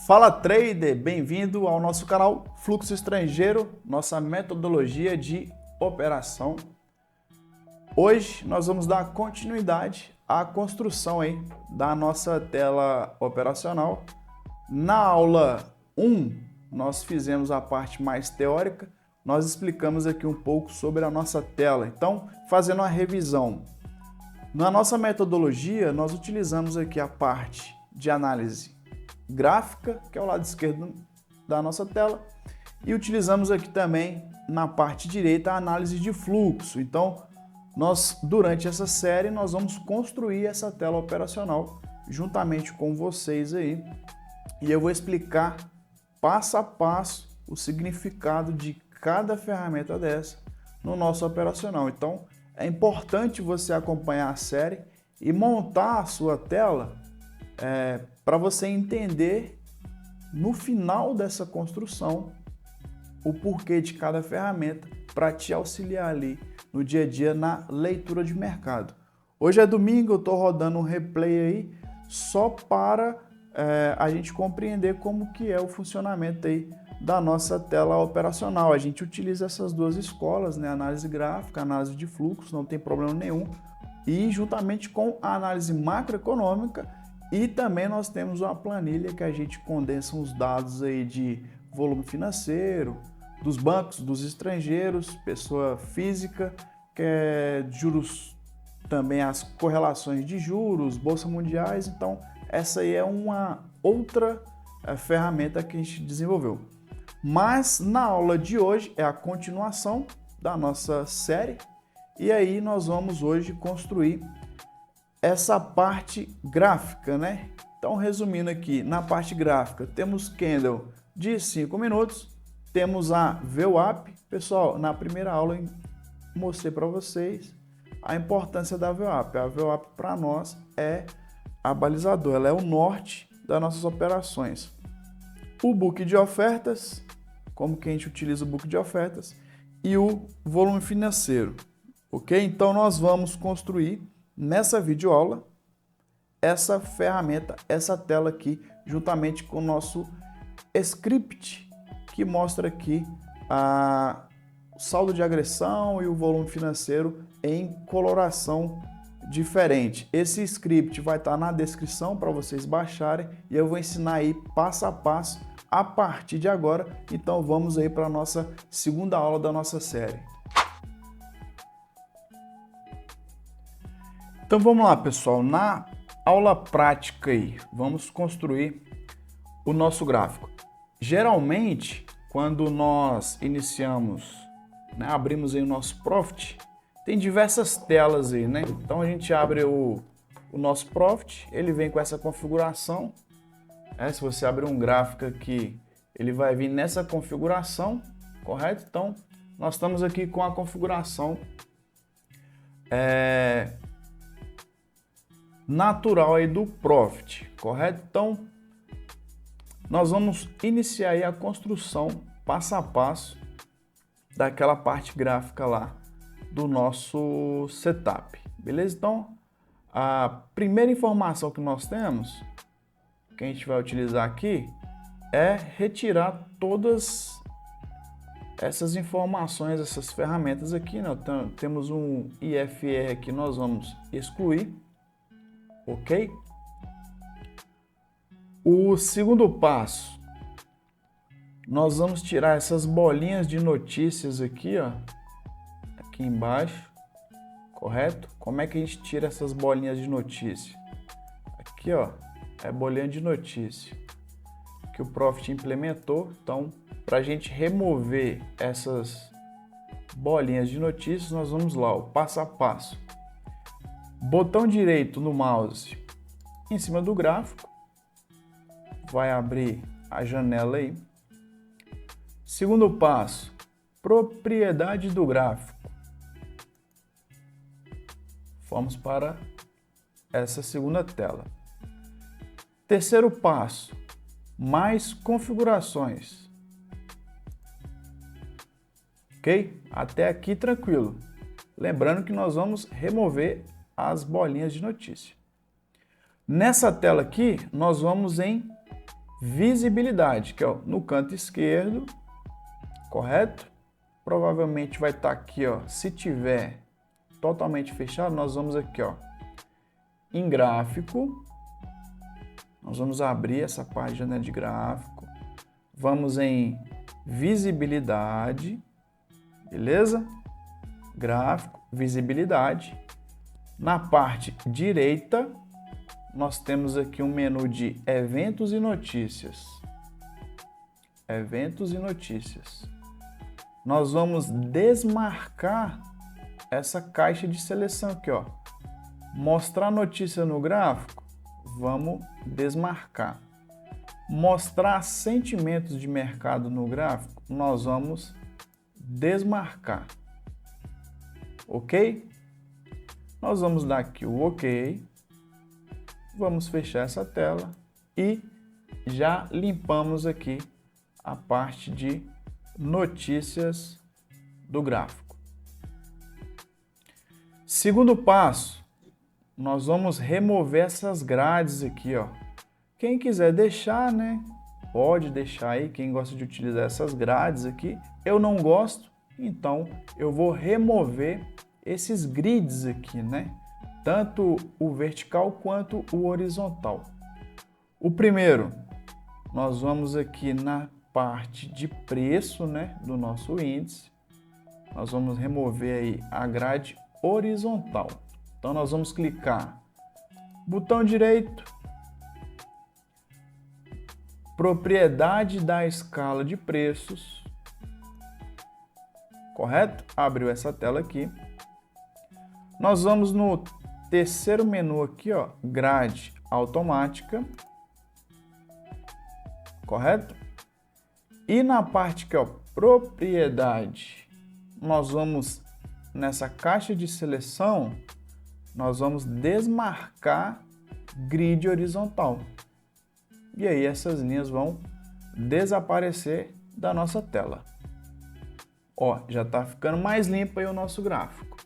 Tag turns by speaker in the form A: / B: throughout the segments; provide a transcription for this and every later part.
A: Fala trader, bem-vindo ao nosso canal Fluxo Estrangeiro, nossa metodologia de operação. Hoje nós vamos dar continuidade à construção da nossa tela operacional. Na aula 1 nós fizemos a parte mais teórica, nós explicamos aqui um pouco sobre a nossa tela. Então, fazendo uma revisão, na nossa metodologia nós utilizamos aqui a parte de análise gráfica, que é o lado esquerdo da nossa tela, e utilizamos aqui também na parte direita a análise de fluxo. Então, durante essa série nós vamos construir essa tela operacional juntamente com vocês aí, e eu vou explicar passo a passo o significado de cada ferramenta dessa no nosso operacional. Então, é importante você acompanhar a série e montar a sua tela para você entender no final dessa construção o porquê de cada ferramenta para te auxiliar ali no dia a dia na leitura de mercado. Hoje é domingo, eu estou rodando um replay aí só para a gente compreender como que é o funcionamento aí da nossa tela operacional. A gente utiliza essas duas escolas, né? Análise gráfica, análise de fluxo, não tem problema nenhum. E juntamente com a análise macroeconômica, e também nós temos uma planilha que a gente condensa os dados aí de volume financeiro, dos bancos, dos estrangeiros, pessoa física, que é juros, também as correlações de juros, bolsa mundiais. Então, essa aí é uma outra ferramenta que a gente desenvolveu. Mas na aula de hoje é a continuação da nossa série, e aí nós vamos hoje construir essa parte gráfica, né? Então, resumindo aqui, na parte gráfica temos candle de 5 minutos, temos a VWAP. Pessoal, na primeira aula eu mostrei para vocês a importância da VWAP. A VWAP para nós é a balizador, ela é o norte das nossas operações. O book de ofertas, como que a gente utiliza o book de ofertas, e o volume financeiro, ok? Então, nós vamos construir nessa videoaula essa ferramenta, essa tela aqui, juntamente com o nosso script, que mostra aqui o saldo de agressão e o volume financeiro em coloração diferente. Esse script vai estar na descrição para vocês baixarem, e eu vou ensinar aí passo a passo a partir de agora. Então vamos aí para a nossa segunda aula da nossa série. Então vamos lá, pessoal, na aula prática aí, vamos construir o nosso gráfico. Geralmente, quando nós iniciamos, né, abrimos aí o nosso Profit, tem diversas telas aí, né? Então a gente abre o nosso Profit, ele vem com essa configuração. Se você abrir um gráfico aqui, ele vai vir nessa configuração, correto? Então, nós estamos aqui com a configuração natural aí do Profit, correto? Então, nós vamos iniciar aí a construção passo a passo daquela parte gráfica lá do nosso setup, beleza? Então, a primeira informação que nós temos, que a gente vai utilizar aqui, é retirar todas essas informações, essas ferramentas aqui, né? Então, temos um IFR aqui, nós vamos excluir. Ok? O segundo passo, nós vamos tirar essas bolinhas de notícias aqui, ó, aqui embaixo, correto? Como é que a gente tira essas bolinhas de notícia? Aqui, ó, é bolinha de notícia que o Profit implementou. Então, para a gente remover essas bolinhas de notícias, nós vamos lá, o passo a passo. Botão direito no mouse em cima do gráfico, vai abrir a janela aí. Segundo passo, propriedade do gráfico. Vamos para essa segunda tela. Terceiro passo, mais configurações. Ok? Até aqui tranquilo. Lembrando que nós vamos remover as bolinhas de notícia. Nessa tela aqui, nós vamos em visibilidade, que é no canto esquerdo, correto? Provavelmente vai estar aqui, ó, se tiver totalmente fechado, nós vamos aqui, ó, em gráfico, nós vamos abrir essa página de gráfico, vamos em visibilidade, beleza? Gráfico, visibilidade. Na parte direita, nós temos aqui um menu de eventos e notícias. Eventos e notícias. Nós vamos desmarcar essa caixa de seleção aqui, ó. Mostrar notícia no gráfico, vamos desmarcar. Mostrar sentimentos de mercado no gráfico, nós vamos desmarcar. Ok? Nós vamos dar aqui o OK. Vamos fechar essa tela e já limpamos aqui a parte de notícias do gráfico. Segundo passo, nós vamos remover essas grades aqui, ó. Quem quiser deixar, né? Pode deixar aí, quem gosta de utilizar essas grades aqui. Eu não gosto, então eu vou remover esses grids aqui, né? Tanto o vertical quanto o horizontal. O primeiro, nós vamos aqui na parte de preço, né, do nosso índice. Nós vamos remover aí a grade horizontal. Então nós vamos clicar botão direito, propriedade da escala de preços, correto? Abriu essa tela aqui. Nós vamos no terceiro menu aqui, ó, grade automática, correto? E na parte que, ó, propriedade, nós vamos nessa caixa de seleção, nós vamos desmarcar grid horizontal. E aí essas linhas vão desaparecer da nossa tela. Ó, já está ficando mais limpo aí o nosso gráfico.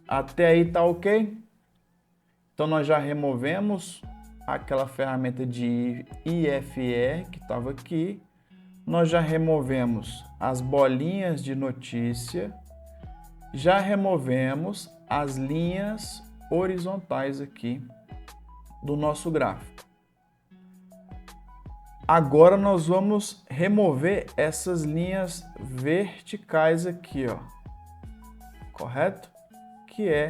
A: Até aí tá ok? Então nós já removemos aquela ferramenta de IFR que estava aqui. Nós já removemos as bolinhas de notícia. Já removemos as linhas horizontais aqui do nosso gráfico. Agora nós vamos remover essas linhas verticais aqui, ó. Correto? Que é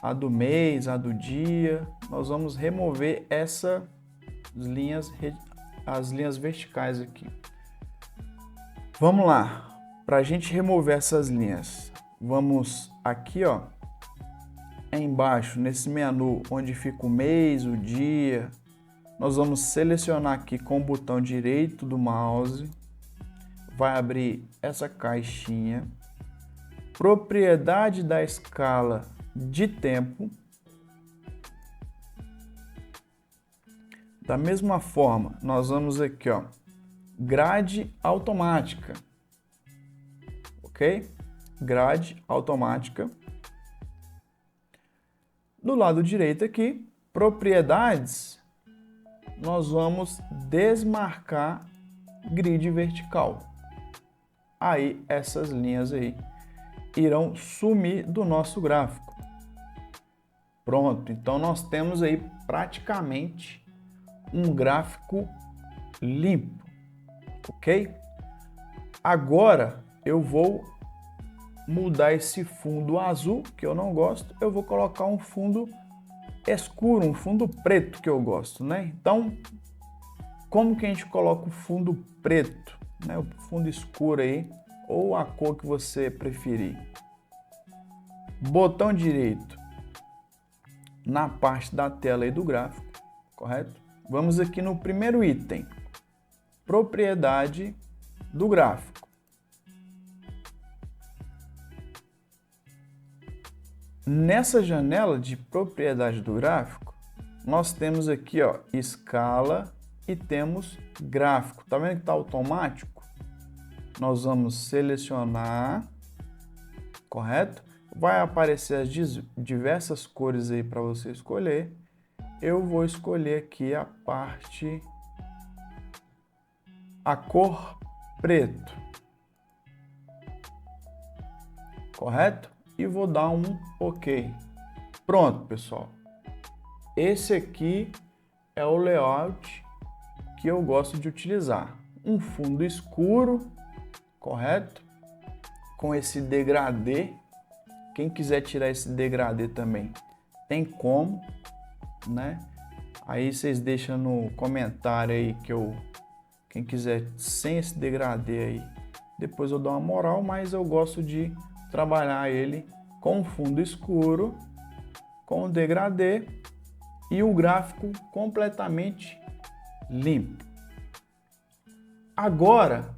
A: a do mês, a do dia. Nós vamos remover essas linhas, as linhas verticais aqui. Vamos lá. Para a gente remover essas linhas, vamos aqui, ó, embaixo, nesse menu onde fica o mês, o dia, nós vamos selecionar aqui com o botão direito do mouse, vai abrir essa caixinha, propriedade da escala de tempo. Da mesma forma, nós vamos aqui, ó, grade automática. Ok? Grade automática. Do lado direito aqui, propriedades, nós vamos desmarcar grid vertical. Aí essas linhas aí irão sumir do nosso gráfico. Pronto, então nós temos aí praticamente um gráfico limpo, ok? Agora eu vou mudar esse fundo azul, que eu não gosto, eu vou colocar um fundo escuro, um fundo preto que eu gosto, né? Então, como que a gente coloca o fundo preto, né? O fundo escuro aí, ou a cor que você preferir. Botão direito na parte da tela aí do gráfico, correto? Vamos aqui no primeiro item, propriedade do gráfico. Nessa janela de propriedade do gráfico, nós temos aqui, ó, escala e temos gráfico. Tá vendo que tá automático? Nós vamos selecionar, correto? Vai aparecer as diversas cores aí para você escolher. eu vou escolher aqui a cor preto, correto? E vou dar um OK. Pronto, pessoal. Esse aqui é o layout que eu gosto de utilizar. Um fundo escuro, correto? Com esse degradê. Quem quiser tirar esse degradê também tem como, né? Aí vocês deixam no comentário aí quem quiser sem esse degradê aí, depois eu dou uma moral, mas eu gosto de trabalhar ele com fundo escuro, com degradê e o gráfico completamente limpo. Agora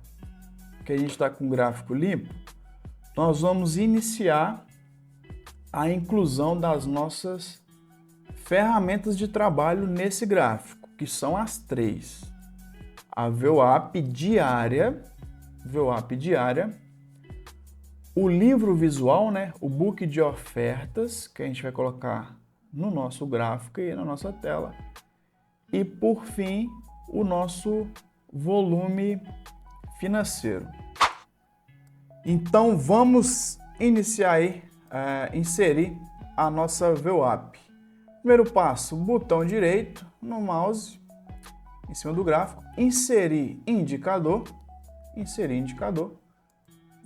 A: que a gente está com o gráfico limpo, nós vamos iniciar a inclusão das nossas ferramentas de trabalho nesse gráfico, que são as 3. A VWAP diária, o livro visual, né? O book de ofertas, que a gente vai colocar no nosso gráfico e na nossa tela. E, por fim, o nosso volume financeiro. Então, vamos iniciar aí, inserir a nossa VWAP. Primeiro passo, botão direito no mouse, em cima do gráfico, inserir indicador,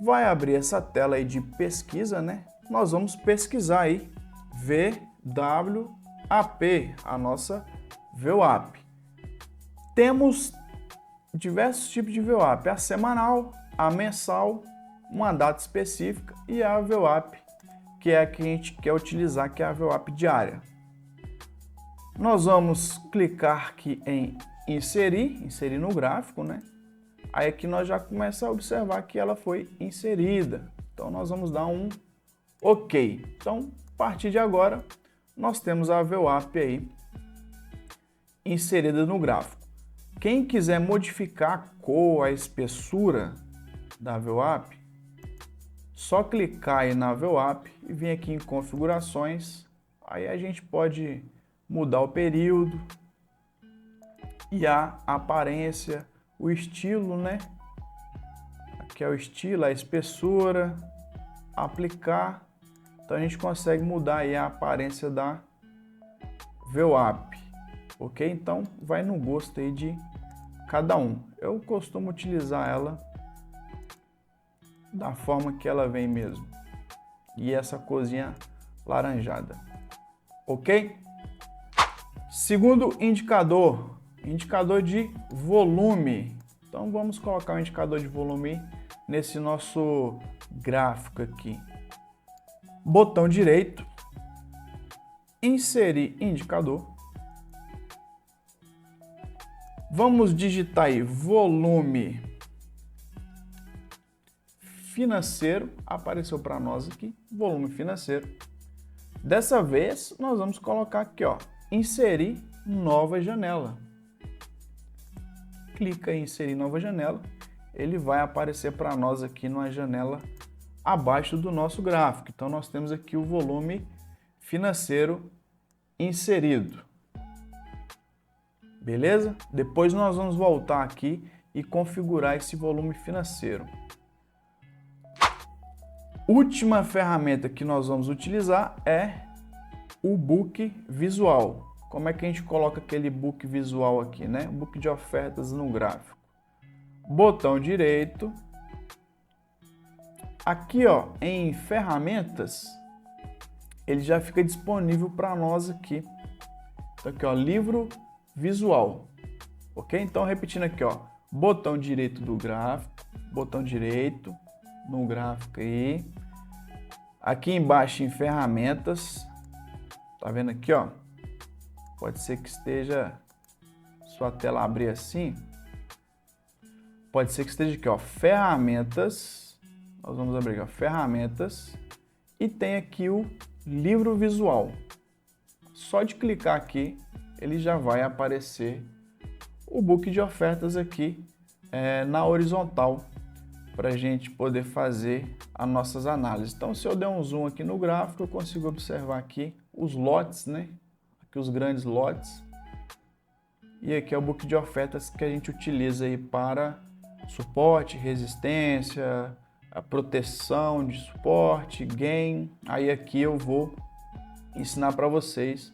A: vai abrir essa tela aí de pesquisa, né? Nós vamos pesquisar aí VWAP, a nossa VWAP. Temos diversos tipos de VWAP, a semanal, a mensal, uma data específica e a VWAP, que é a que a gente quer utilizar, que é a VWAP diária. Nós vamos clicar aqui em inserir no gráfico, né? Aí aqui nós já começamos a observar que ela foi inserida. Então nós vamos dar um OK. Então, a partir de agora, nós temos a VWAP aí inserida no gráfico. Quem quiser modificar a cor, a espessura da VWAP, só clicar aí na VWAP e vir aqui em configurações. Aí a gente pode mudar o período e a aparência, o estilo, né? Aqui é o estilo, a espessura, aplicar. Então a gente consegue mudar aí a aparência da VWAP, ok? Então vai no gosto aí de cada um. Eu costumo utilizar ela da forma que ela vem mesmo. E essa corzinha laranjada, ok? Segundo indicador, indicador de volume. Então vamos colocar o indicador de volume nesse nosso gráfico aqui. Botão direito, inserir indicador. Vamos digitar aí volume financeiro, apareceu para nós aqui, volume financeiro. Dessa vez nós vamos colocar aqui, ó, inserir nova janela. Clica em inserir nova janela, ele vai aparecer para nós aqui numa janela abaixo do nosso gráfico. Então nós temos aqui o volume financeiro inserido. Beleza? Depois nós vamos voltar aqui e configurar esse volume financeiro. Última ferramenta que nós vamos utilizar é o book visual. Como é que a gente coloca aquele book visual aqui, né? Book de ofertas no gráfico. Botão direito. Aqui, ó, em ferramentas, ele já fica disponível para nós aqui. Então aqui, ó, livro visual. Ok? Então repetindo aqui, ó, botão direito do gráfico, botão direito no gráfico aí. Aqui embaixo em ferramentas, tá vendo aqui, ó? Pode ser que esteja sua tela abrir assim. Pode ser que esteja aqui, ó, ferramentas. Nós vamos abrir aqui, ó, ferramentas e tem aqui o livro visual. Só de clicar aqui, ele já vai aparecer o book de ofertas aqui na horizontal para a gente poder fazer as nossas análises. Então, se eu der um zoom aqui no gráfico, eu consigo observar aqui os lotes, né? aqui os grandes lotes. E aqui é o book de ofertas que a gente utiliza aí para suporte, resistência, a proteção de suporte, gain. Aí aqui eu vou ensinar para vocês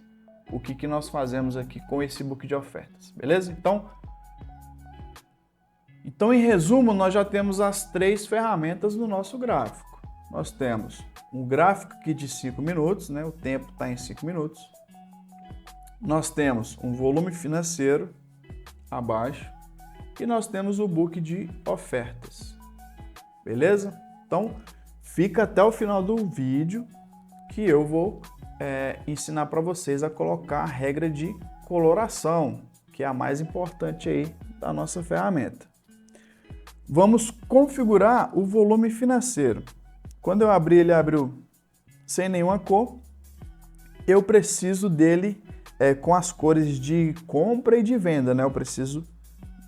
A: o que nós fazemos aqui com esse book de ofertas, beleza? Então, em resumo, nós já temos as 3 ferramentas no nosso gráfico. Nós temos um gráfico aqui de 5 minutos, né? O tempo está em 5 minutos. Nós temos um volume financeiro abaixo e nós temos o book de ofertas, beleza? Então, fica até o final do vídeo que eu vou ensinar para vocês a colocar a regra de coloração, que é a mais importante aí da nossa ferramenta. Vamos configurar o volume financeiro. Quando eu abrir, ele abriu sem nenhuma cor. Eu preciso dele com as cores de compra e de venda, né? Eu preciso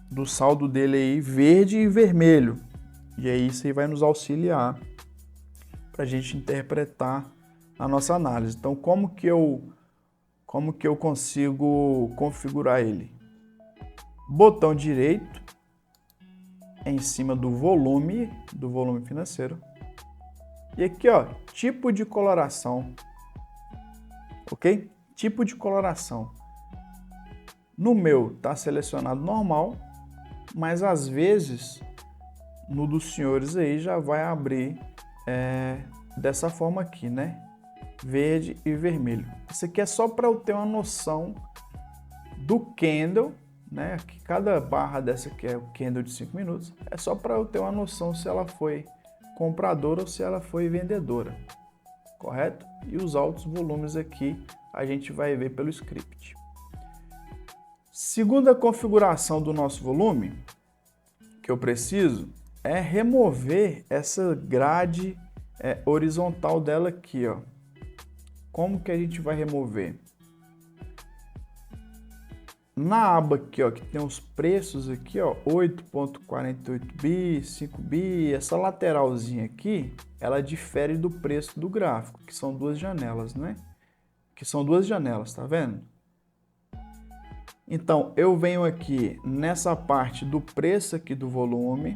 A: do saldo dele aí verde e vermelho. E aí isso aí vai nos auxiliar para a gente interpretar a nossa análise. Então, como que eu consigo configurar ele? Botão direito em cima do volume financeiro. E aqui, ó, tipo de coloração. Ok? Tipo de coloração. No meu tá selecionado normal, mas às vezes no dos senhores aí já vai abrir dessa forma aqui, né? Verde e vermelho. Isso aqui é só para eu ter uma noção do candle, né? Aqui, cada barra dessa aqui é o candle de 5 minutos. É só para eu ter uma noção se ela foi compradora ou se ela foi vendedora, correto? E os altos volumes aqui a gente vai ver pelo script. Segunda configuração do nosso volume que eu preciso é remover essa grade horizontal dela aqui, ó. Como que a gente vai remover? Na aba aqui, ó, que tem os preços aqui, ó, 8.48 bi, 5 bi, essa lateralzinha aqui, ela difere do preço do gráfico, que são 2 janelas, né? Que são 2 janelas, tá vendo? Então, eu venho aqui nessa parte do preço aqui do volume,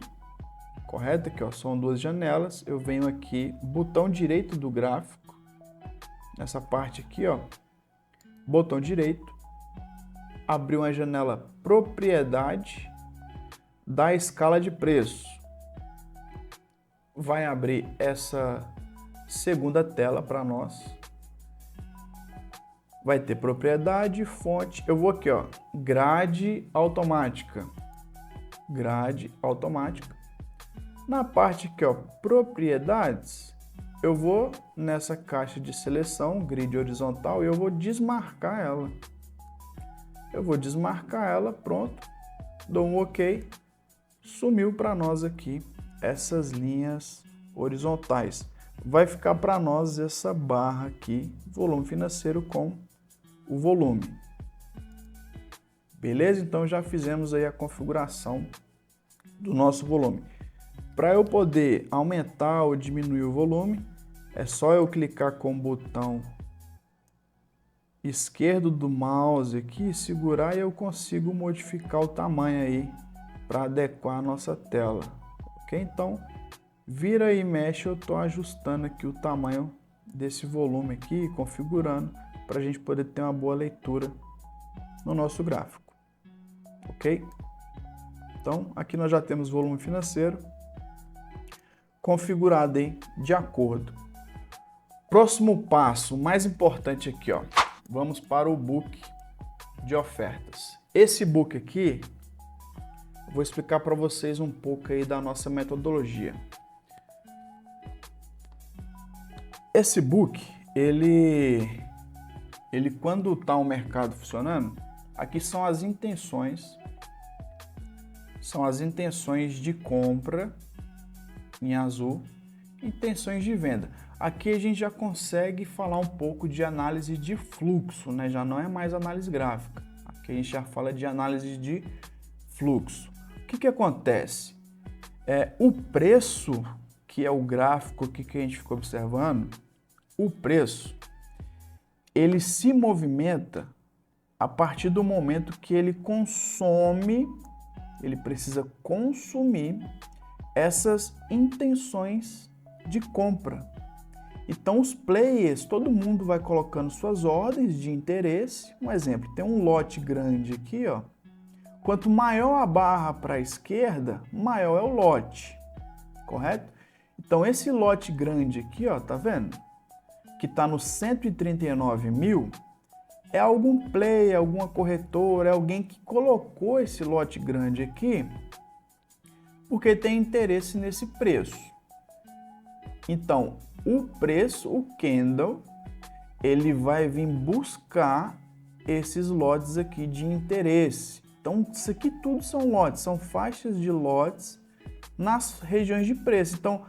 A: correto? Aqui, ó, são 2 janelas. Eu venho aqui, botão direito do gráfico, nessa parte aqui, ó, botão direito, abrir uma janela propriedade da escala de preço. Vai abrir essa segunda tela para nós. Vai ter propriedade, fonte. Eu vou aqui, ó, grade automática. Grade automática. Na parte aqui, ó, propriedades, eu vou nessa caixa de seleção, grid horizontal, e eu vou desmarcar ela. Eu vou desmarcar ela, pronto. Dou um OK. Sumiu para nós aqui essas linhas horizontais. Vai ficar para nós essa barra aqui, volume financeiro com o volume. Beleza? Então já fizemos aí a configuração do nosso volume. Para eu poder aumentar ou diminuir o volume, é só eu clicar com o botão esquerdo do mouse aqui, segurar, e eu consigo modificar o tamanho aí para adequar a nossa tela. Ok? Então, vira e mexe, eu estou ajustando aqui o tamanho desse volume aqui, configurando, para a gente poder ter uma boa leitura no nosso gráfico. Ok? Então, aqui nós já temos volume financeiro configurado aí de acordo. Próximo passo, mais importante aqui, ó. Vamos para o book de ofertas. Esse book aqui, eu vou explicar para vocês um pouco aí da nossa metodologia. Esse book, ele quando está o mercado funcionando, aqui são as intenções de compra em azul, intenções de venda. Aqui a gente já consegue falar um pouco de análise de fluxo, né? Já não é mais análise gráfica. Aqui a gente já fala de análise de fluxo. O que acontece? O preço, que é o gráfico aqui que a gente ficou observando, o preço, ele se movimenta a partir do momento que ele consome, ele precisa consumir essas intenções de compra. Então os players, todo mundo vai colocando suas ordens de interesse. Um exemplo, tem um lote grande aqui, ó. Quanto maior a barra para a esquerda, maior é o lote, correto? Então esse lote grande aqui, ó, tá vendo? Que está no 139 mil, é algum player, alguma corretora, é alguém que colocou esse lote grande aqui porque tem interesse nesse preço. Então, o preço, o candle, ele vai vir buscar esses lotes aqui de interesse. Então, isso aqui tudo são lotes, são faixas de lotes nas regiões de preço. Então,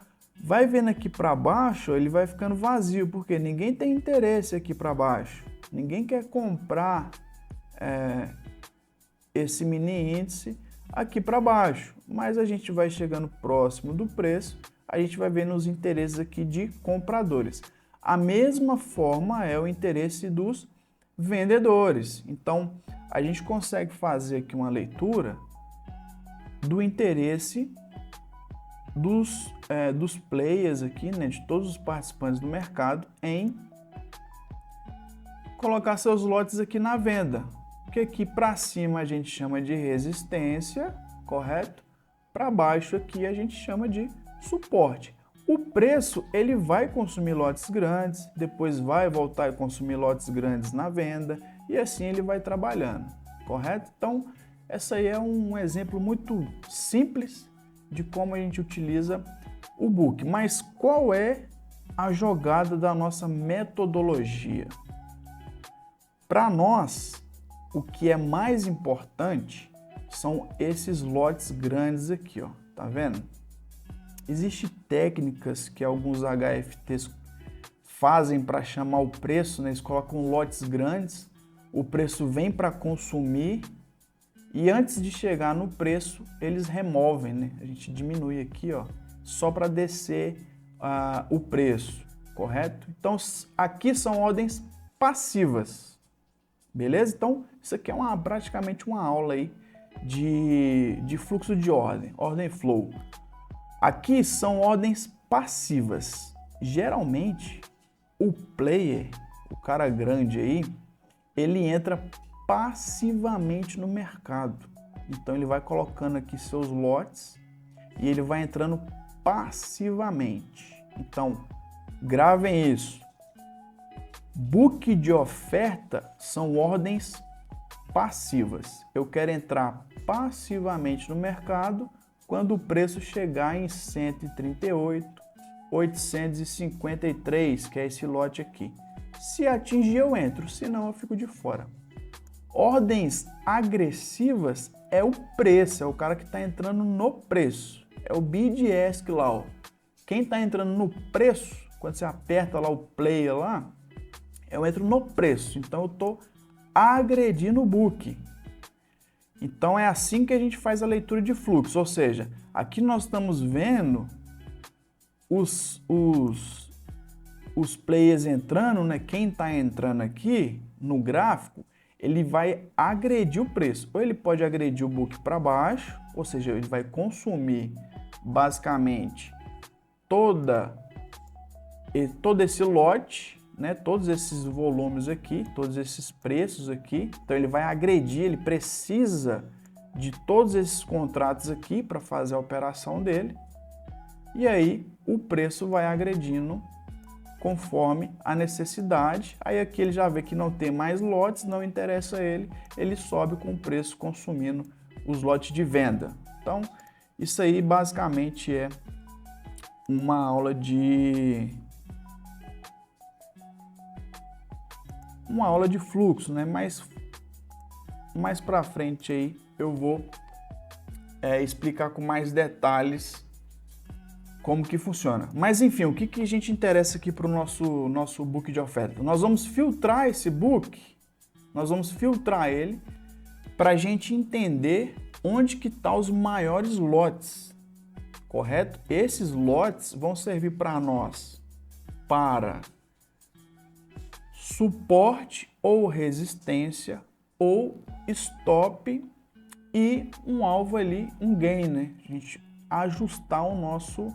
A: vai vendo aqui para baixo, ele vai ficando vazio, porque ninguém tem interesse aqui para baixo. Ninguém quer comprar esse mini índice aqui para baixo. Mas a gente vai chegando próximo do preço, a gente vai vendo os interesses aqui de compradores. A mesma forma é o interesse dos vendedores. Então, a gente consegue fazer aqui uma leitura do interesse dos players aqui, né, de todos os participantes do mercado, em colocar seus lotes aqui na venda. Que aqui para cima a gente chama de resistência, correto? Para baixo aqui a gente chama de suporte. O preço, ele vai consumir lotes grandes, depois vai voltar a consumir lotes grandes na venda, e assim ele vai trabalhando, correto? Então, essa aí é um exemplo muito simples de como a gente utiliza o book. Mas qual é a jogada da nossa metodologia? Para nós, o que é mais importante são esses lotes grandes aqui, ó, tá vendo? Existem técnicas que alguns HFTs fazem para chamar o preço, né? Eles colocam lotes grandes, o preço vem para consumir e antes de chegar no preço, eles removem, né? A gente diminui aqui, ó, só para descer o preço, correto? Então, aqui são ordens passivas, beleza? Então, isso aqui é praticamente uma aula aí de fluxo de ordem flow. Aqui são ordens passivas. Geralmente, o player, o cara grande aí, ele entra passivamente no mercado. Então, ele vai colocando aqui seus lotes e ele vai entrando passivamente. Então, gravem isso. Book de oferta são ordens passivas. Eu quero entrar passivamente no mercado quando o preço chegar em 138.853, que é esse lote aqui. Se atingir, eu entro, senão eu fico de fora. Ordens agressivas é o preço, é o cara que está entrando no preço. É o bid ask lá, ó. Quem está entrando no preço, quando você aperta lá o player lá, eu entro no preço. Então eu estou agredindo o book. Então é assim que a gente faz a leitura de fluxo, ou seja, aqui nós estamos vendo os players entrando, né? Quem está entrando aqui no gráfico, ele vai agredir o preço. Ou ele pode agredir o book para baixo, ou seja, ele vai consumir basicamente todo esse lote, né, todos esses volumes aqui, todos esses preços aqui. Então ele vai agredir, ele precisa de todos esses contratos aqui para fazer a operação dele. E aí o preço vai agredindo conforme a necessidade. Aí aqui ele já vê que não tem mais lotes, não interessa a ele, ele sobe com o preço consumindo os lotes de venda. Então isso aí basicamente é uma aula de fluxo, né? Mas mais para frente aí eu vou explicar com mais detalhes como que funciona. Mas enfim, o que a gente interessa aqui para o nosso book de oferta? Nós vamos filtrar esse book, nós vamos filtrar ele para a gente entender onde que estão os maiores lotes, correto? Esses lotes vão servir para nós para suporte ou resistência ou stop e um alvo ali, um gain, né? A gente ajustar o nosso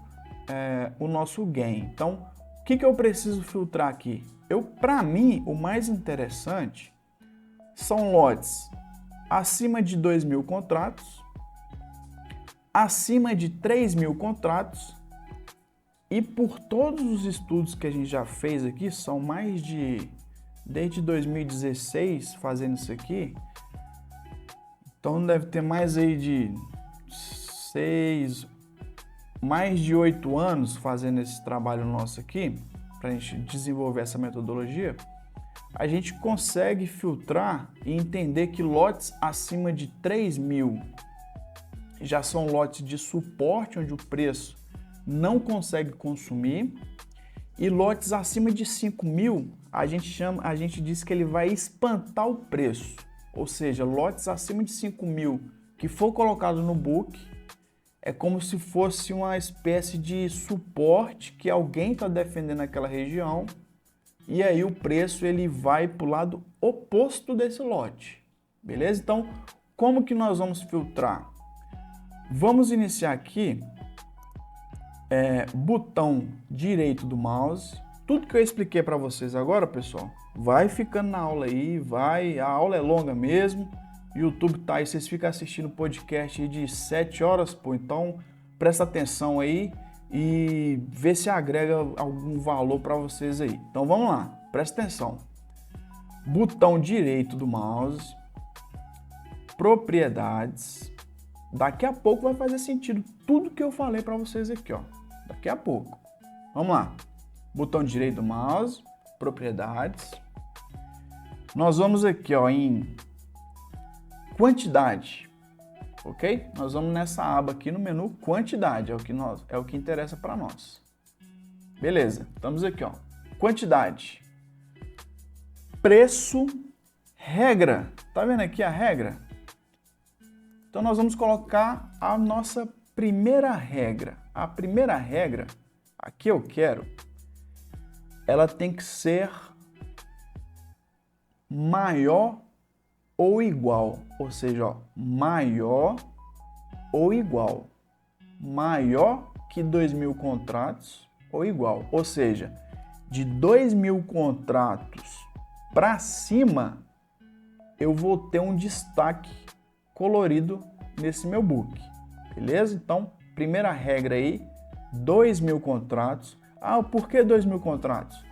A: gain. Então, o que eu preciso filtrar aqui? Para mim, o mais interessante são lotes acima de 2.000 contratos, acima de 3.000 contratos, e por todos os estudos que a gente já fez aqui, são mais de, desde 2016 fazendo isso aqui, então deve ter mais aí de mais de 8 anos fazendo esse trabalho nosso aqui, para a gente desenvolver essa metodologia. A gente consegue filtrar e entender que lotes acima de 3.000 já são lotes de suporte, onde o preço não consegue consumir, e lotes acima de 5.000 a gente diz que ele vai espantar o preço, ou seja, lotes acima de 5.000 que for colocado no book é como se fosse uma espécie de suporte que alguém está defendendo aquela região, e aí o preço ele vai para o lado oposto desse lote, beleza? Então, como que nós vamos filtrar? Vamos iniciar aqui, botão direito do mouse. Tudo que eu expliquei para vocês agora, pessoal, vai ficando na aula aí, a aula é longa mesmo, YouTube tá aí, vocês ficam assistindo podcast aí de 7 horas, pô, então presta atenção aí e vê se agrega algum valor para vocês aí. Então vamos lá, presta atenção. Botão direito do mouse, propriedades. Daqui a pouco vai fazer sentido tudo que eu falei para vocês aqui, ó. Daqui a pouco. Vamos lá. Botão direito do mouse, propriedades. Nós vamos aqui, ó, em quantidade. Ok? Nós vamos nessa aba aqui no menu quantidade, é o que interessa para nós. Beleza, estamos aqui, ó. Quantidade. Preço, regra. Tá vendo aqui a regra? Então nós vamos colocar a nossa primeira regra. A primeira regra, aqui eu quero, ela tem que ser maior ou igual, ou seja, ó, maior ou igual, maior que 2.000 contratos ou igual, ou seja, de 2.000 contratos para cima, eu vou ter um destaque colorido nesse meu book, beleza? Então, primeira regra aí, 2.000 contratos. Ah, por que 2.000 contratos?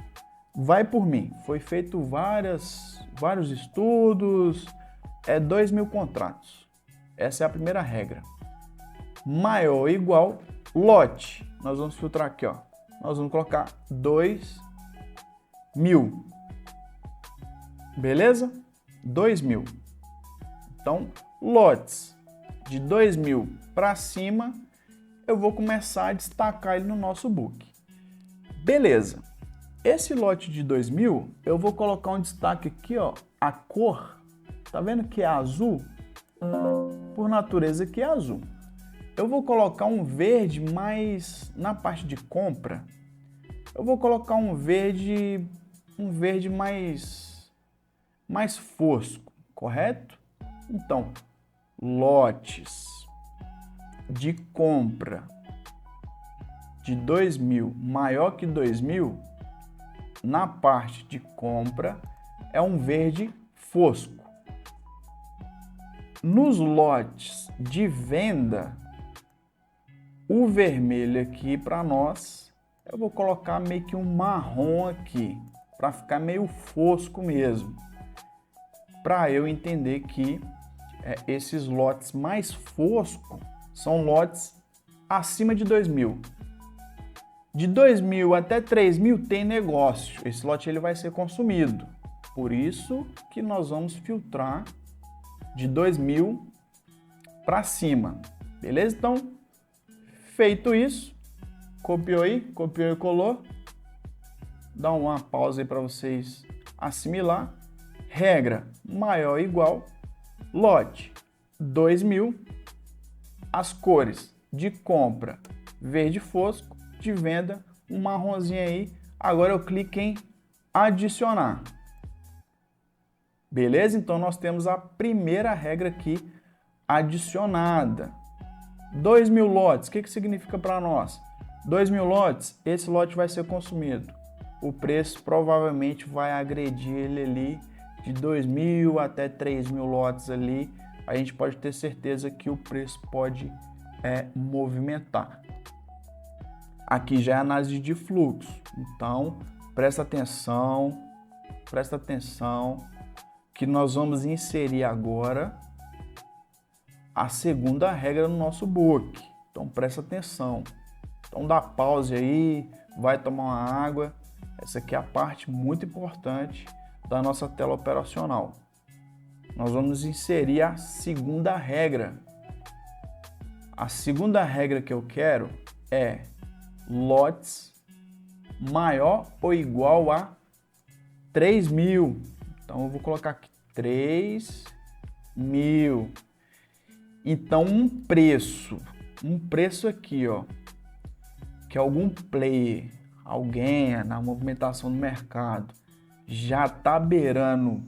A: Vai por mim, foi feito vários estudos, 2.000 contratos. Essa é a primeira regra. Maior ou igual, lote. Nós vamos filtrar aqui, ó. Nós vamos colocar 2.000. Beleza? 2.000. Então, lotes de 2.000 para cima, eu vou começar a destacar ele no nosso book. Beleza. Esse lote de 2.000, eu vou colocar um destaque aqui, ó, a cor. Tá vendo que é azul? Por natureza aqui é azul. Eu vou colocar um verde mais na parte de compra. Eu vou colocar um verde mais fosco, correto? Então, lotes de compra de 2.000 maior que 2.000, na parte de compra é um verde fosco. Nos lotes de venda, o vermelho aqui para nós, eu vou colocar meio que um marrom aqui, para ficar meio fosco mesmo, para eu entender que esses lotes mais foscos são lotes acima de 2.000. De 2.000 até 3.000 tem negócio, esse lote ele vai ser consumido. Por isso que nós vamos filtrar de 2.000 para cima, beleza? Então, feito isso, copiou e colou. Dá uma pausa aí para vocês assimilar. Regra, maior ou igual, lote 2.000, as cores de compra, verde fosco, de venda, um marronzinho aí. Agora eu clico em adicionar. Beleza? Então nós temos a primeira regra aqui adicionada. 2.000 lotes, o que significa para nós? 2.000 lotes, esse lote vai ser consumido. O preço provavelmente vai agredir ele ali de 2.000 até 3.000 lotes ali. A gente pode ter certeza que o preço pode movimentar. Aqui já é análise de fluxo. Então, presta atenção que nós vamos inserir agora a segunda regra no nosso book. Então, presta atenção. Então, dá pause aí, vai tomar uma água. Essa aqui é a parte muito importante da nossa tela operacional. Nós vamos inserir a segunda regra. A segunda regra que eu quero é lotes maior ou igual a 3.000. Então, eu vou colocar aqui 3.000. Então, um preço aqui, ó, que algum player, alguém na movimentação do mercado já tá beirando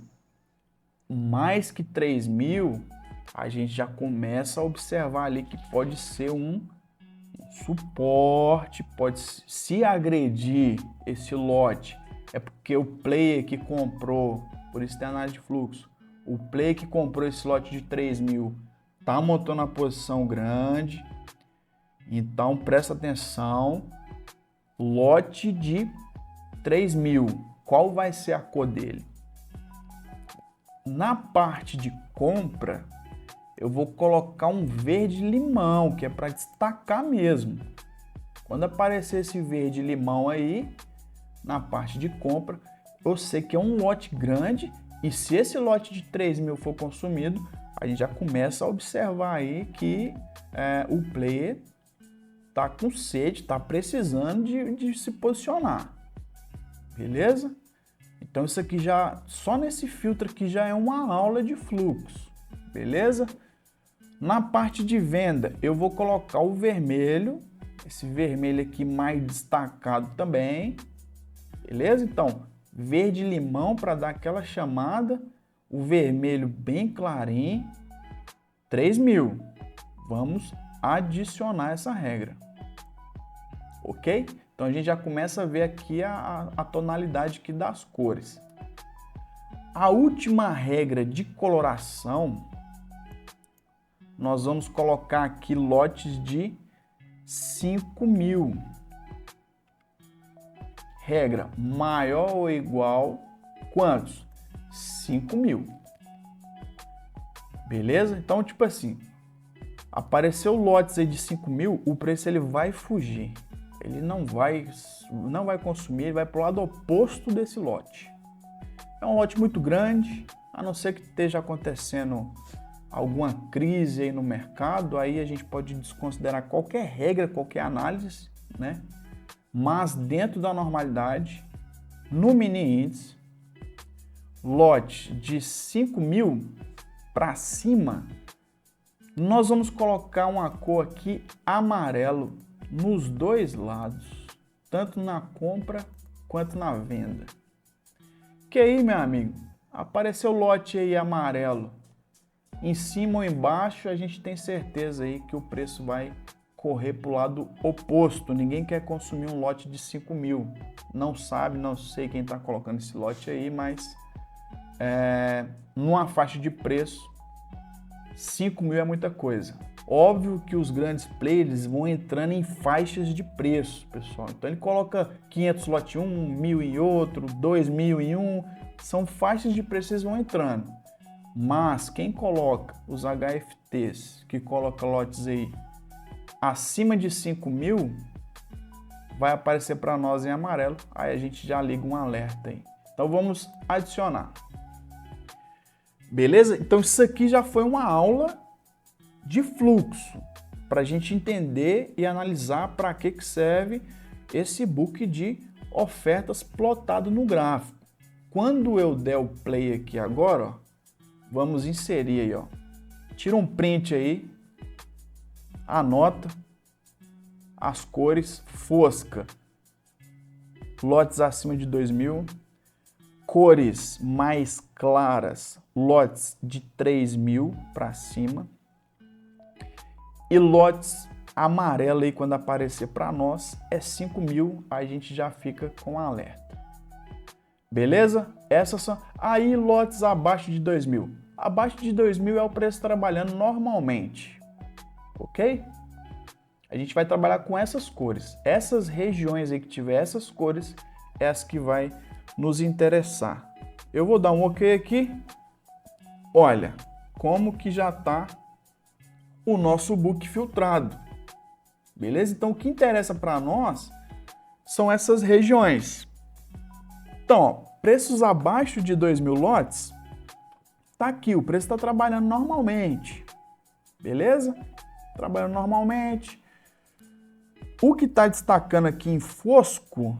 A: mais que 3.000, a gente já começa a observar ali que pode ser um suporte, pode se agredir esse lote. É porque o player que comprou, por isso tem análise de fluxo, o player que comprou esse lote de 3.000 tá montando a posição grande. Então presta atenção, lote de 3.000, qual vai ser a cor dele? Na parte de compra, eu vou colocar um verde limão, que é para destacar mesmo. Quando aparecer esse verde limão aí, na parte de compra, eu sei que é um lote grande, e se esse lote de 3.000 for consumido, a gente já começa a observar aí que o player tá com sede, tá precisando de se posicionar. Beleza? Então isso aqui já, só nesse filtro aqui já é uma aula de fluxo. Beleza? Na parte de venda, eu vou colocar o vermelho, esse vermelho aqui mais destacado também. Beleza? Então, verde limão para dar aquela chamada, o vermelho bem clarinho, 3.000. Vamos adicionar essa regra. Ok? Então a gente já começa a ver aqui a tonalidade aqui das cores. A última regra de coloração, nós vamos colocar aqui lotes de 5.000. Regra maior ou igual quantos? 5.000. Beleza? Então, tipo assim, apareceu lotes aí de 5.000, o preço ele vai fugir. Ele não vai consumir, ele vai para o lado oposto desse lote. É um lote muito grande, a não ser que esteja acontecendo alguma crise aí no mercado, aí a gente pode desconsiderar qualquer regra, qualquer análise, né? Mas dentro da normalidade, no mini índice, lote de 5.000 para cima, nós vamos colocar uma cor aqui amarelo nos dois lados, tanto na compra quanto na venda. Que aí, meu amigo, apareceu o lote aí amarelo, em cima ou embaixo, a gente tem certeza aí que o preço vai correr para o lado oposto. Ninguém quer consumir um lote de 5.000. Não sei quem está colocando esse lote aí, mas numa faixa de preço, 5.000 é muita coisa. Óbvio que os grandes players vão entrando em faixas de preço, pessoal. Então ele coloca 500 lote em um, 1.000 em outro, 2.000 em um. São faixas de preço que eles vão entrando. Mas quem coloca os HFTs, que coloca lotes aí acima de 5.000, vai aparecer para nós em amarelo. Aí a gente já liga um alerta aí. Então vamos adicionar. Beleza? Então isso aqui já foi uma aula de fluxo, para a gente entender e analisar para que serve esse book de ofertas plotado no gráfico. Quando eu der o play aqui agora, ó, vamos inserir aí, ó. Tira um print aí, anota as cores: fosca, lotes acima de 2.000, cores mais claras, lotes de 3.000 para cima. E lotes amarelo aí, quando aparecer para nós, é 5.000, a gente já fica com alerta. Beleza? Essas são... Aí, lotes abaixo de 2.000. Abaixo de 2.000 é o preço trabalhando normalmente. Ok? A gente vai trabalhar com essas cores. Essas regiões aí que tiver essas cores, é as que vai nos interessar. Eu vou dar um ok aqui. Olha, como que já está o nosso book filtrado. Beleza? Então, o que interessa para nós são essas regiões. Então, ó, preços abaixo de 2.000 lotes, tá aqui, o preço está trabalhando normalmente. Beleza? Trabalhando normalmente. O que está destacando aqui em fosco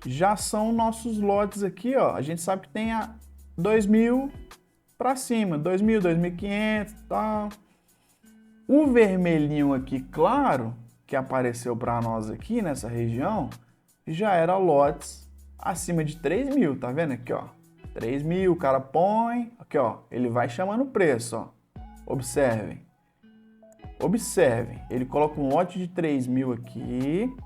A: já são nossos lotes aqui, ó. A gente sabe que tem a 2.000 para cima, 2.000, 2.500 e tal. O vermelhinho aqui, claro, que apareceu para nós aqui nessa região, já era lotes acima de 3.000, tá vendo aqui, ó? 3.000, o cara põe, aqui, ó, ele vai chamando o preço, ó. Observem. Observem, ele coloca um lote de 3.000 aqui.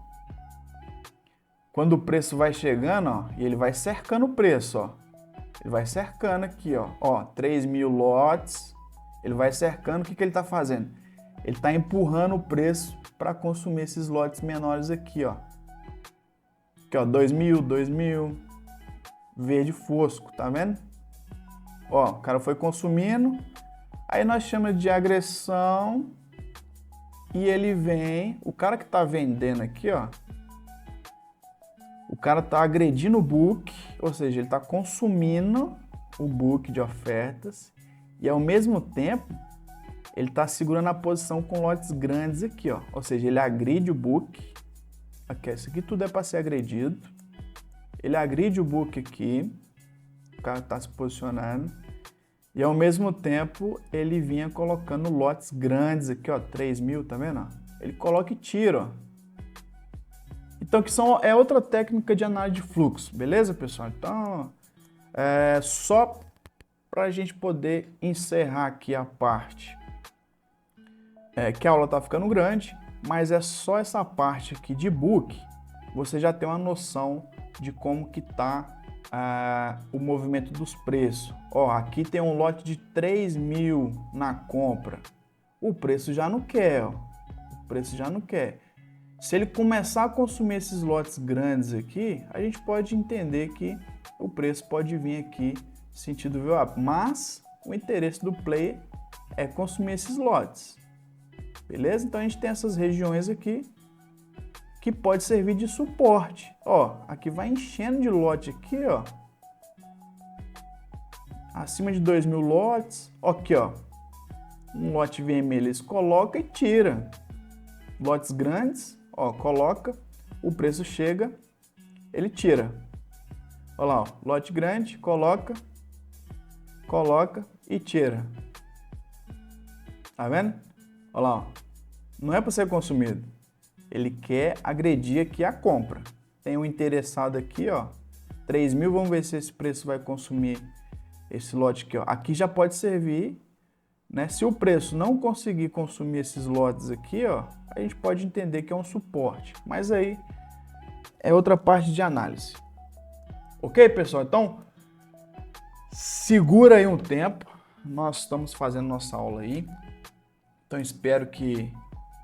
A: Quando o preço vai chegando, ó, e ele vai cercando o preço, ó. Ele vai cercando aqui, ó. Ó, 3.000 lotes. Ele vai cercando, o que que ele tá fazendo? Ele tá empurrando o preço para consumir esses lotes menores aqui, ó. Aqui, ó, 2.000, 2.000. Verde fosco, tá vendo? Ó, o cara foi consumindo. Aí nós chamamos de agressão. E ele vem, o cara que tá vendendo aqui, ó, o cara tá agredindo o book, ou seja, ele tá consumindo o book de ofertas e ao mesmo tempo ele tá segurando a posição com lotes grandes aqui, ó, ou seja, ele agride o book, aqui, isso aqui tudo é para ser agredido, ele agride o book aqui, o cara tá se posicionando. E ao mesmo tempo, ele vinha colocando lotes grandes aqui, ó, 3.000, tá vendo? Ele coloca e tira, ó. Então, que é outra técnica de análise de fluxo, beleza, pessoal? Então, só para a gente poder encerrar aqui a parte, que a aula tá ficando grande, mas é só essa parte aqui de book, você já tem uma noção de como que tá o movimento dos preços. Ó, aqui tem um lote de 3.000 na compra. O preço já não quer, ó. O preço já não quer. Se ele começar a consumir esses lotes grandes aqui, a gente pode entender que o preço pode vir aqui sentido VWAP. Mas o interesse do player é consumir esses lotes. Beleza? Então a gente tem essas regiões aqui que pode servir de suporte. Ó, aqui vai enchendo de lote aqui, ó. Acima de 2.000 lotes. Aqui, ó. Um lote vermelho eles colocam e tira. Lotes grandes, ó, coloca. O preço chega, ele tira. Olha lá, ó. Lote grande, coloca e tira. Tá vendo? Olha lá, ó. Não é para ser consumido. Ele quer agredir aqui a compra. Tem um interessado aqui, ó, 3.000, vamos ver se esse preço vai consumir esse lote aqui, ó. Aqui já pode servir, né? Se o preço não conseguir consumir esses lotes aqui, ó, a gente pode entender que é um suporte. Mas aí é outra parte de análise. Ok, pessoal? Então, segura aí um tempo. Nós estamos fazendo nossa aula aí. Então, espero que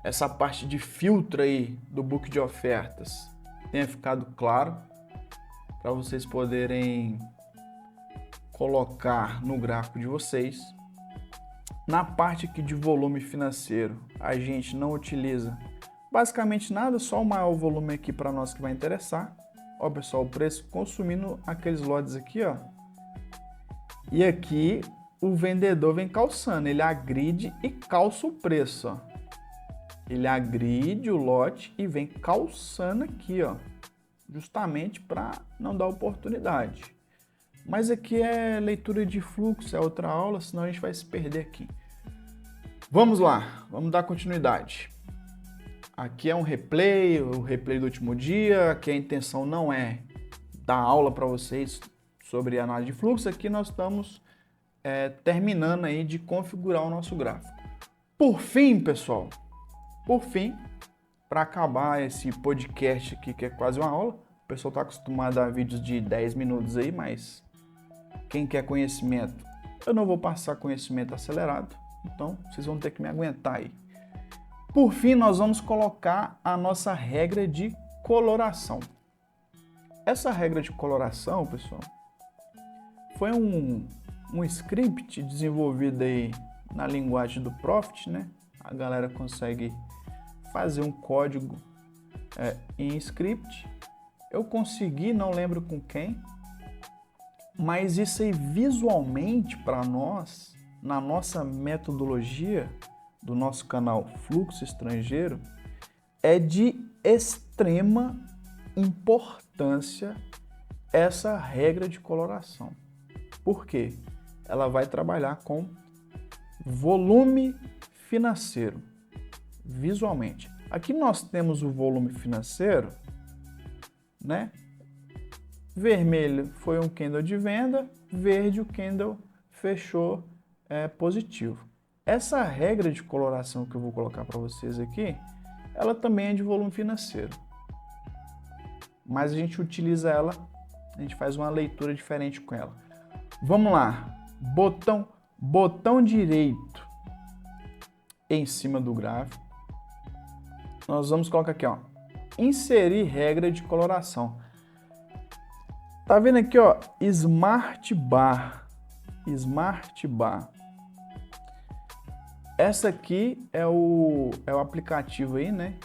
A: essa parte de filtro aí do book de ofertas tenha ficado claro para vocês poderem colocar no gráfico de vocês. Na parte aqui de volume financeiro, a gente não utiliza basicamente nada, só o maior volume aqui para nós que vai interessar. Ó, pessoal, o preço consumindo aqueles lotes aqui, ó. E aqui o vendedor vem calçando, ele agride e calça o preço, ó. Ele agride o lote e vem calçando aqui, ó, justamente para não dar oportunidade. Mas aqui é leitura de fluxo, é outra aula, senão a gente vai se perder aqui. Vamos lá, vamos dar continuidade. Aqui é um replay, o replay do último dia. Aqui a intenção não é dar aula para vocês sobre análise de fluxo, aqui nós estamos terminando aí de configurar o nosso gráfico. Por fim, pessoal, para acabar esse podcast aqui, que é quase uma aula, o pessoal está acostumado a vídeos de 10 minutos aí, mas quem quer conhecimento, eu não vou passar conhecimento acelerado, então vocês vão ter que me aguentar aí. Por fim, nós vamos colocar a nossa regra de coloração. Essa regra de coloração, pessoal, foi um script desenvolvido aí na linguagem do Profit, né? A galera consegue fazer um código em script. Eu consegui, não lembro com quem, mas isso aí visualmente para nós, na nossa metodologia do nosso canal Fluxo Estrangeiro, é de extrema importância essa regra de coloração. Por quê? Ela vai trabalhar com volume financeiro, visualmente. Aqui nós temos o volume financeiro, né? Vermelho foi um candle de venda, verde o candle fechou positivo. Essa regra de coloração que eu vou colocar para vocês aqui, ela também é de volume financeiro. Mas a gente utiliza ela, a gente faz uma leitura diferente com ela. Vamos lá, botão direito em cima do gráfico. Nós vamos colocar aqui, ó, inserir regra de coloração. Tá vendo aqui, ó, Smart Bar. Essa aqui é o aplicativo aí, né?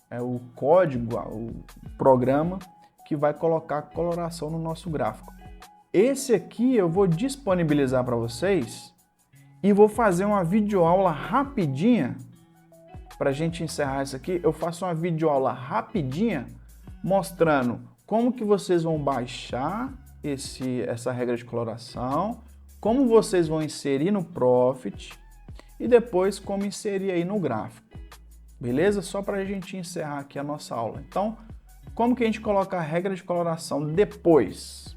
A: É o código, o programa que vai colocar coloração no nosso gráfico. Esse aqui eu vou disponibilizar para vocês e vou fazer uma videoaula rapidinha. Para a gente encerrar isso aqui, eu faço uma videoaula rapidinha mostrando como que vocês vão baixar essa regra de coloração, como vocês vão inserir no Profit e depois como inserir aí no gráfico. Beleza? Só para a gente encerrar aqui a nossa aula. Então, como que a gente coloca a regra de coloração depois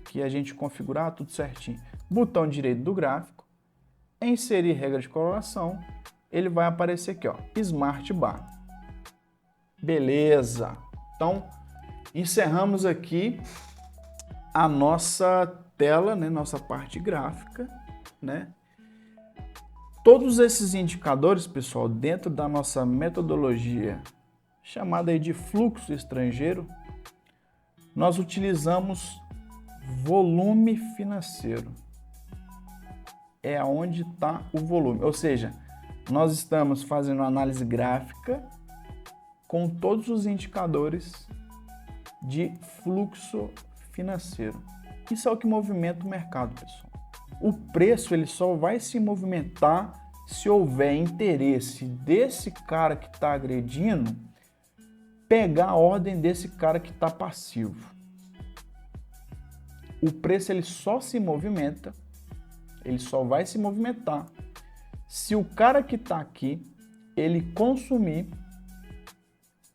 A: que a gente configurar tudo certinho? Botão direito do gráfico, inserir regra de coloração, ele vai aparecer aqui, ó, Smart Bar. Beleza! Então, encerramos aqui a nossa tela, né, nossa parte gráfica, né? Todos esses indicadores, pessoal, dentro da nossa metodologia chamada aí de fluxo estrangeiro, nós utilizamos volume financeiro. É onde está o volume, ou seja, nós estamos fazendo uma análise gráfica com todos os indicadores de fluxo financeiro. Isso é o que movimenta o mercado, pessoal. O preço ele só vai se movimentar se houver interesse desse cara que está agredindo pegar a ordem desse cara que está passivo. O preço ele só se movimenta, ele só vai se movimentar se o cara que está aqui ele consumir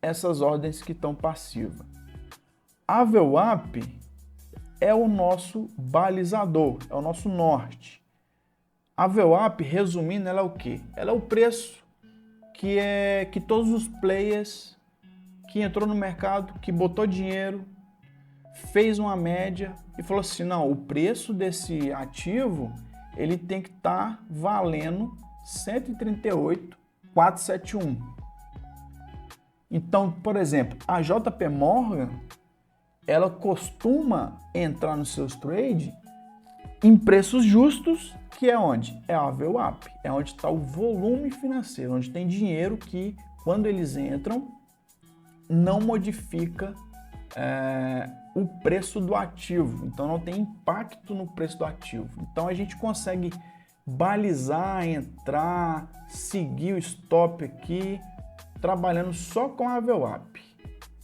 A: essas ordens que estão passivas. A VWAP é o nosso balizador, é o nosso norte. A VWAP, resumindo, ela é o quê? Ela é o preço que todos os players que entrou no mercado, que botou dinheiro, fez uma média e falou assim, não, o preço desse ativo ele tem que estar valendo 138,471. Então, por exemplo, a JP Morgan, ela costuma entrar nos seus trades em preços justos, que é onde? É a VWAP, é onde está o volume financeiro, onde tem dinheiro que, quando eles entram, não modifica o preço do ativo, então não tem impacto no preço do ativo. Então a gente consegue balizar, entrar, seguir o stop aqui, trabalhando só com a VWAP.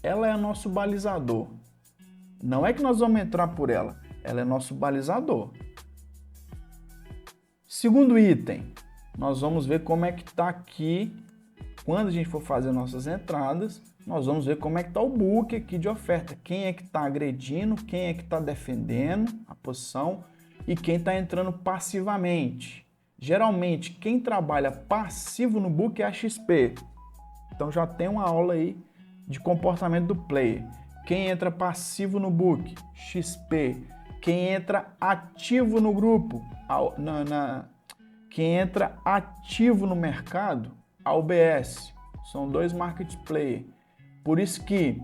A: Ela é nosso balizador. Não é que nós vamos entrar por ela, ela é nosso balizador. Segundo item, nós vamos ver como é que está aqui quando a gente for fazer nossas entradas, nós vamos ver como é que está o book aqui de oferta. Quem é que está agredindo, quem é que está defendendo a posição e quem está entrando passivamente. Geralmente, quem trabalha passivo no book é a XP. Então já tem uma aula aí de comportamento do player. Quem entra passivo no book? XP. Quem entra ativo no grupo? Quem entra ativo no mercado? A UBS. São dois market player. Por isso que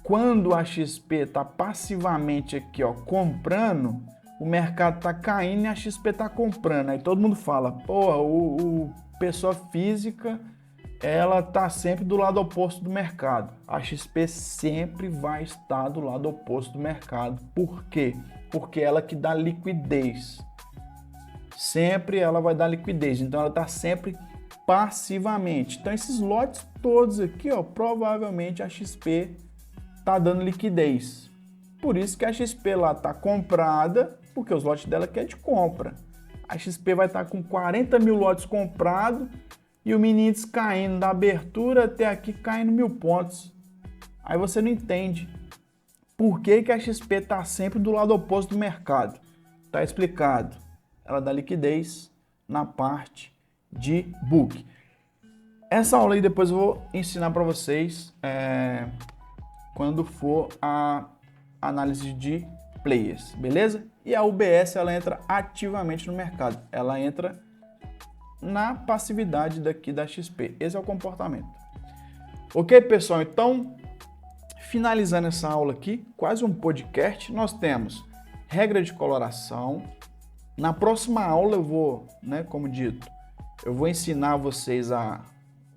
A: quando a XP está passivamente aqui, ó, comprando, o mercado está caindo e a XP está comprando. Aí todo mundo fala, pô, o pessoa física, ela está sempre do lado oposto do mercado. A XP sempre vai estar do lado oposto do mercado. Por quê? Porque ela que dá liquidez. Sempre ela vai dar liquidez. Então ela está sempre passivamente. Então esses lotes todos aqui, ó, provavelmente a XP está dando liquidez. Por isso que a XP lá está comprada, porque os lotes dela aqui é de compra. A XP vai estar com 40 mil lotes comprados e o mini índice caindo da abertura até aqui, caindo 1000 pontos. Aí você não entende por que que a XP está sempre do lado oposto do mercado. Está explicado. Ela dá liquidez na parte de book. Essa aula aí depois eu vou ensinar para vocês quando for a análise de players, beleza? E a UBS ela entra ativamente no mercado. Ela entra na passividade daqui da XP. Esse é o comportamento. Ok, pessoal? Então, finalizando essa aula aqui, quase um podcast, nós temos regra de coloração. Na próxima aula eu vou, como dito, eu vou ensinar vocês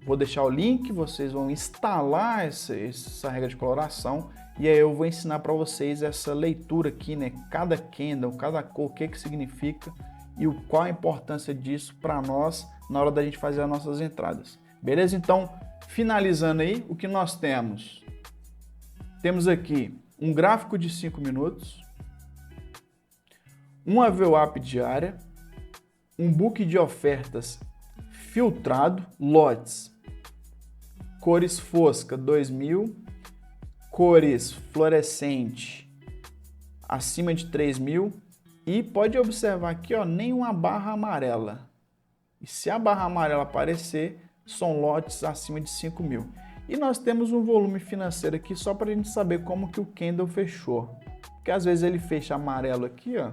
A: vou deixar o link, vocês vão instalar essa regra de coloração e aí eu vou ensinar para vocês essa leitura aqui, cada candle, cada cor, o que significa e qual a importância disso para nós na hora da gente fazer as nossas entradas. Beleza? Então, finalizando aí, o que nós temos? Temos aqui um gráfico de 5 minutos, uma VWAP diária, um book de ofertas filtrado, lotes, cores fosca 2000, cores fluorescente acima de 3000 e pode observar aqui, ó, nenhuma barra amarela. E se a barra amarela aparecer, são lotes acima de 5000. E nós temos um volume financeiro aqui só para a gente saber como que o candle fechou. Porque às vezes ele fecha amarelo aqui, ó.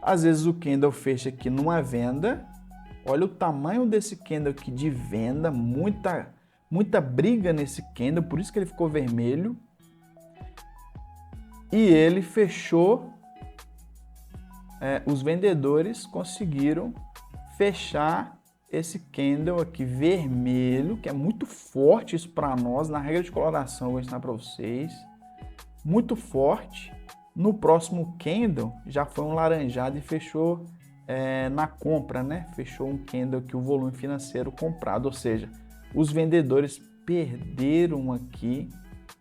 A: Às vezes o candle fecha aqui numa venda. Olha o tamanho desse candle aqui de venda, muita briga nesse candle, por isso que ele ficou vermelho. E ele fechou, os vendedores conseguiram fechar esse candle aqui vermelho, que é muito forte isso para nós, na regra de coloração eu vou ensinar para vocês, muito forte. No próximo candle já foi um laranjado e fechou na compra, Fechou um candle que o volume financeiro comprado, ou seja, os vendedores perderam aqui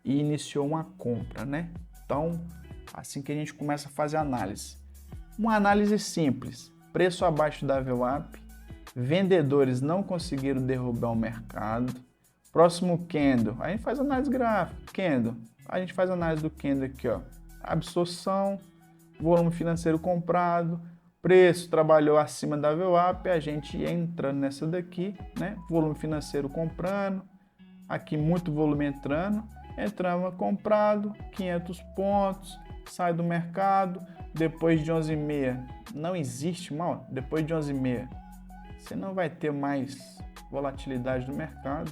A: e iniciou uma compra, Então, assim que a gente começa a fazer análise. Uma análise simples, preço abaixo da VWAP, vendedores não conseguiram derrubar o mercado. Próximo candle, a gente faz análise gráfica, candle, a gente faz análise do candle aqui, ó. Absorção, volume financeiro comprado, preço trabalhou acima da VWAP, a gente ia entrando nessa daqui, Volume financeiro comprando, aqui muito volume entrando, entramos comprado, 500 pontos, sai do mercado, depois de 11h30, não existe mal, depois de 11h30, você não vai ter mais volatilidade no mercado.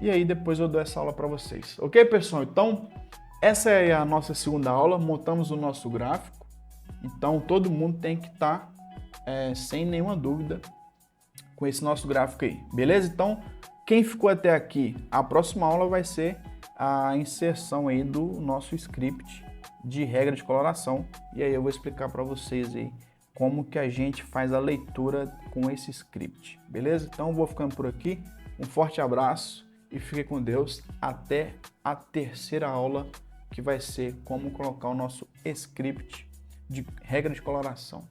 A: E aí depois eu dou essa aula para vocês. Ok, pessoal? Então, essa é a nossa segunda aula, montamos o nosso gráfico. Então, todo mundo tem que estar sem nenhuma dúvida com esse nosso gráfico aí, beleza? Então, quem ficou até aqui, a próxima aula vai ser a inserção aí do nosso script de regra de coloração. E aí eu vou explicar para vocês aí como que a gente faz a leitura com esse script, beleza? Então, eu vou ficando por aqui. Um forte abraço e fique com Deus até a terceira aula, que vai ser como colocar o nosso script de regra de coloração.